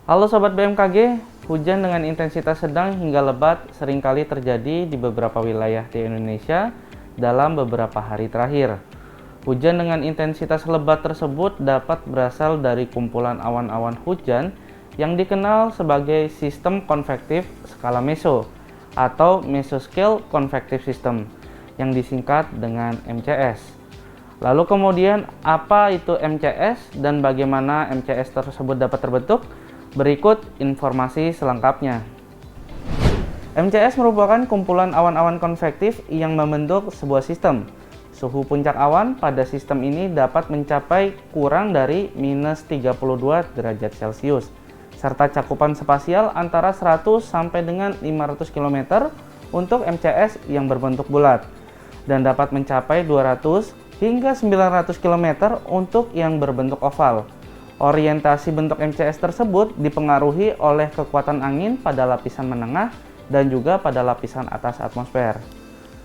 Halo Sobat BMKG, hujan dengan intensitas sedang hingga lebat seringkali terjadi di beberapa wilayah di Indonesia dalam beberapa hari terakhir. Hujan dengan intensitas lebat tersebut dapat berasal dari kumpulan awan-awan hujan yang dikenal sebagai sistem konvektif skala meso atau Mesoscale Convective System yang disingkat dengan MCS. Lalu kemudian apa itu MCS dan bagaimana MCS tersebut dapat terbentuk? Berikut informasi selengkapnya. MCS merupakan kumpulan awan-awan konvektif yang membentuk sebuah sistem. Suhu puncak awan pada sistem ini dapat mencapai kurang dari minus 32 derajat Celcius, serta cakupan spasial antara 100 sampai dengan 500 km untuk MCS yang berbentuk bulat, dan dapat mencapai 200 hingga 900 km untuk yang berbentuk oval. Orientasi bentuk MCS tersebut dipengaruhi oleh kekuatan angin pada lapisan menengah dan juga pada lapisan atas atmosfer.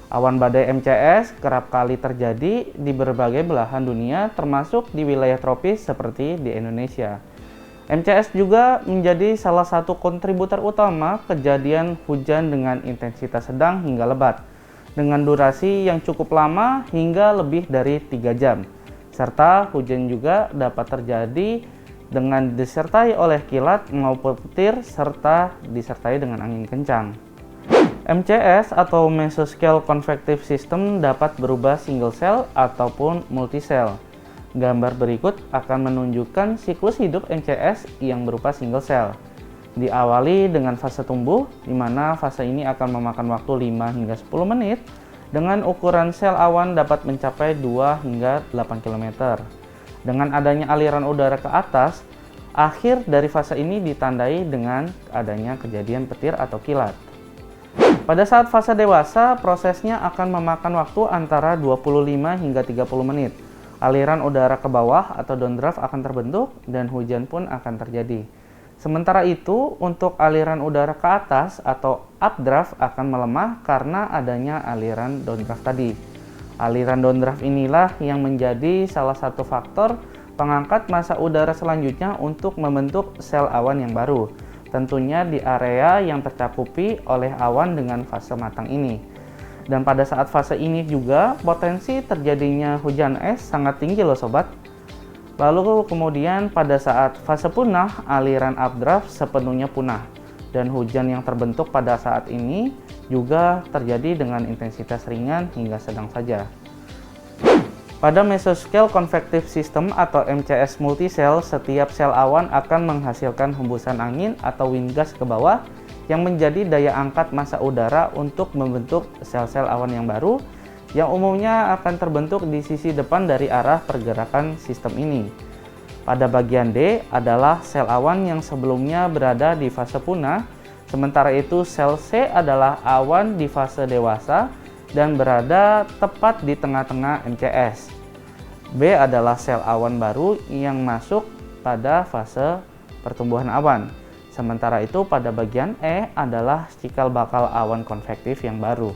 Awan badai MCS kerap kali terjadi di berbagai belahan dunia, termasuk di wilayah tropis seperti di Indonesia. MCS juga menjadi salah satu kontributor utama kejadian hujan dengan intensitas sedang hingga lebat, dengan durasi yang cukup lama hingga lebih dari 3 jam. Serta hujan juga dapat terjadi dengan disertai oleh kilat maupun petir serta disertai dengan angin kencang. MCS atau Mesoscale Convective System dapat berubah single cell ataupun multisel. Gambar berikut akan menunjukkan siklus hidup MCS yang berupa single cell. Diawali dengan fase tumbuh, di mana fase ini akan memakan waktu 5 hingga 10 menit, dengan ukuran sel awan dapat mencapai 2 hingga 8 km. Dengan adanya aliran udara ke atas, akhir dari fase ini ditandai dengan adanya kejadian petir atau kilat. Pada saat fase dewasa, prosesnya akan memakan waktu antara 25 hingga 30 menit. Aliran udara ke bawah atau downdraft akan terbentuk dan hujan pun akan terjadi. Sementara itu, untuk aliran udara ke atas atau updraft akan melemah karena adanya aliran downdraft tadi. Aliran downdraft inilah yang menjadi salah satu faktor pengangkat massa udara selanjutnya untuk membentuk sel awan yang baru, tentunya di area yang tercakupi oleh awan dengan fase matang ini. Dan pada saat fase ini juga potensi terjadinya hujan es sangat tinggi loh sobat. Lalu kemudian pada saat fase punah, aliran updraft sepenuhnya punah, dan hujan yang terbentuk pada saat ini juga terjadi dengan intensitas ringan hingga sedang saja. Pada Mesoscale Convective System atau MCS multisel, setiap sel awan akan menghasilkan hembusan angin atau wind gas ke bawah yang menjadi daya angkat massa udara untuk membentuk sel-sel awan yang baru, yang umumnya akan terbentuk di sisi depan dari arah pergerakan sistem ini. Pada bagian D adalah sel awan yang sebelumnya berada di fase punah, sementara itu sel C adalah awan di fase dewasa dan berada tepat di tengah-tengah MCS. B adalah sel awan baru yang masuk pada fase pertumbuhan awan. Sementara itu pada bagian E adalah cikal bakal awan konvektif yang baru.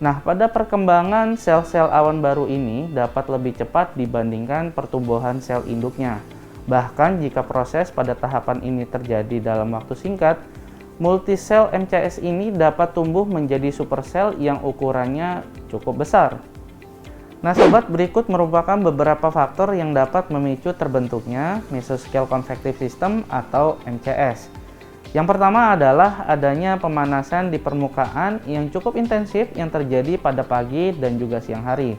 Nah, pada perkembangan sel-sel awan baru ini dapat lebih cepat dibandingkan pertumbuhan sel induknya. Bahkan jika proses pada tahapan ini terjadi dalam waktu singkat, multisel MCS ini dapat tumbuh menjadi supersel yang ukurannya cukup besar. Nah sobat, berikut merupakan beberapa faktor yang dapat memicu terbentuknya Mesoscale Convective System atau MCS. Yang pertama adalah adanya pemanasan di permukaan yang cukup intensif yang terjadi pada pagi dan juga siang hari.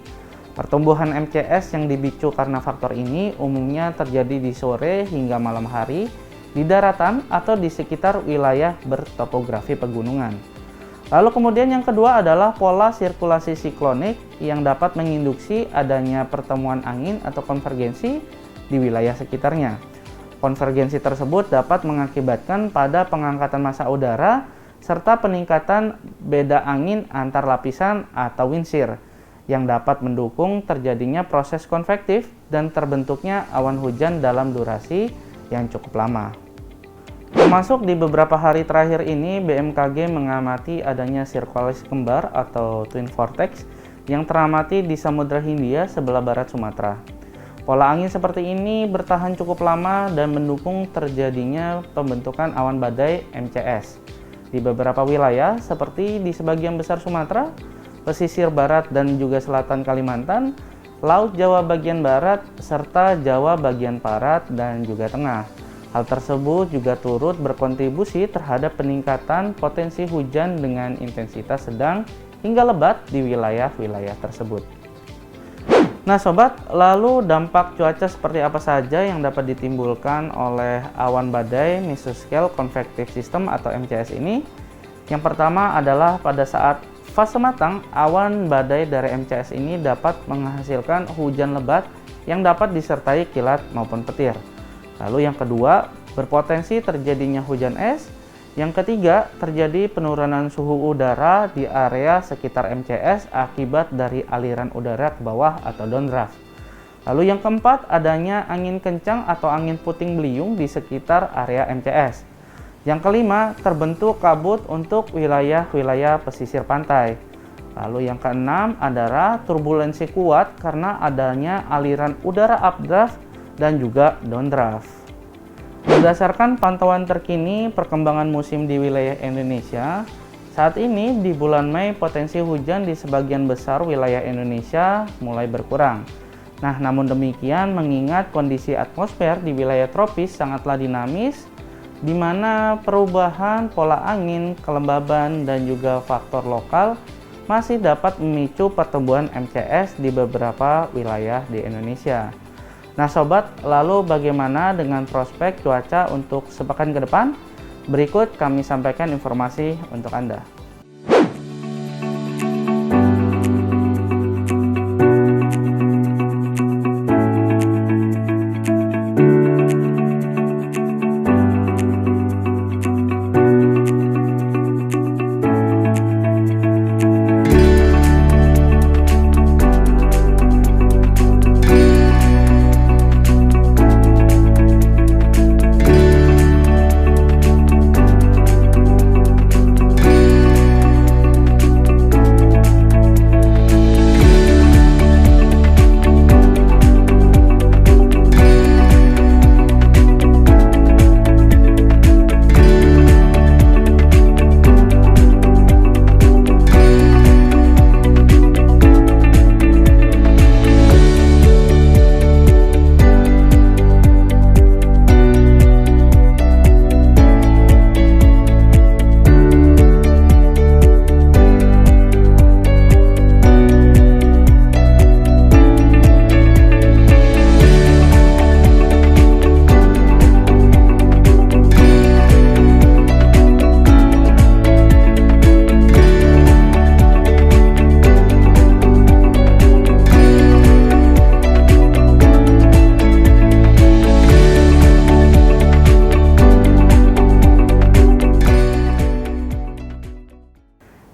Pertumbuhan MCS yang dipicu karena faktor ini umumnya terjadi di sore hingga malam hari, di daratan atau di sekitar wilayah bertopografi pegunungan. Lalu kemudian yang kedua adalah pola sirkulasi siklonik yang dapat menginduksi adanya pertemuan angin atau konvergensi di wilayah sekitarnya. Konvergensi tersebut dapat mengakibatkan pada pengangkatan massa udara serta peningkatan beda angin antar lapisan atau wind shear yang dapat mendukung terjadinya proses konvektif dan terbentuknya awan hujan dalam durasi yang cukup lama. Termasuk di beberapa hari terakhir ini, BMKG mengamati adanya sirkulasi kembar atau twin vortex yang teramati di Samudra Hindia sebelah barat Sumatera. Pola angin seperti ini bertahan cukup lama dan mendukung terjadinya pembentukan awan badai MCS di beberapa wilayah seperti di sebagian besar Sumatera, pesisir barat dan juga selatan Kalimantan, Laut Jawa bagian barat, serta Jawa bagian barat dan juga tengah. Hal tersebut juga turut berkontribusi terhadap peningkatan potensi hujan dengan intensitas sedang hingga lebat di wilayah-wilayah tersebut. Nah sobat, lalu dampak cuaca seperti apa saja yang dapat ditimbulkan oleh awan badai Mesoscale Convective System atau MCS ini? Yang pertama adalah pada saat fase matang, awan badai dari MCS ini dapat menghasilkan hujan lebat yang dapat disertai kilat maupun petir. Lalu yang kedua, berpotensi terjadinya hujan es. Yang ketiga, terjadi penurunan suhu udara di area sekitar MCS akibat dari aliran udara ke bawah atau downdraft. Lalu yang keempat, adanya angin kencang atau angin puting beliung di sekitar area MCS. Yang kelima, terbentuk kabut untuk wilayah-wilayah pesisir pantai. Lalu yang keenam adalah turbulensi kuat karena adanya aliran udara updraft dan juga downdraft. Berdasarkan pantauan terkini perkembangan musim di wilayah Indonesia, saat ini di bulan Mei potensi hujan di sebagian besar wilayah Indonesia mulai berkurang. Nah, namun demikian mengingat kondisi atmosfer di wilayah tropis sangatlah dinamis, di mana perubahan pola angin, kelembaban, dan juga faktor lokal masih dapat memicu pertumbuhan MCS di beberapa wilayah di Indonesia. Nah sobat, lalu bagaimana dengan prospek cuaca untuk sepekan ke depan? Berikut kami sampaikan informasi untuk Anda.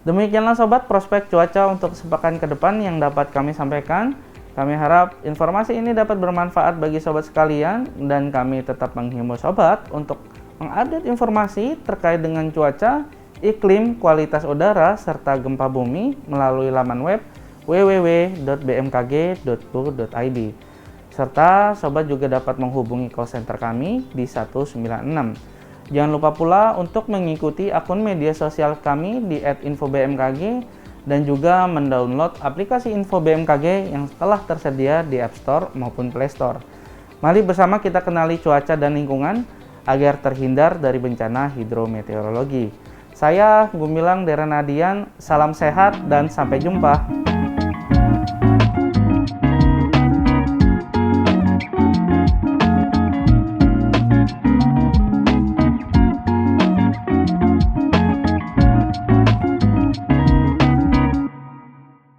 Demikianlah sobat prospek cuaca untuk sepekan ke depan yang dapat kami sampaikan. Kami harap informasi ini dapat bermanfaat bagi sobat sekalian dan kami tetap menghimbau sobat untuk mengupdate informasi terkait dengan cuaca, iklim, kualitas udara, serta gempa bumi melalui laman web www.bmkg.go.id. Serta sobat juga dapat menghubungi call center kami di 196. Jangan lupa pula untuk mengikuti akun media sosial kami di @infobmkg dan juga mendownload aplikasi Info BMKG yang telah tersedia di App Store maupun Play Store. Mari bersama kita kenali cuaca dan lingkungan agar terhindar dari bencana hidrometeorologi. Saya Gumilang Derenadian, salam sehat dan sampai jumpa.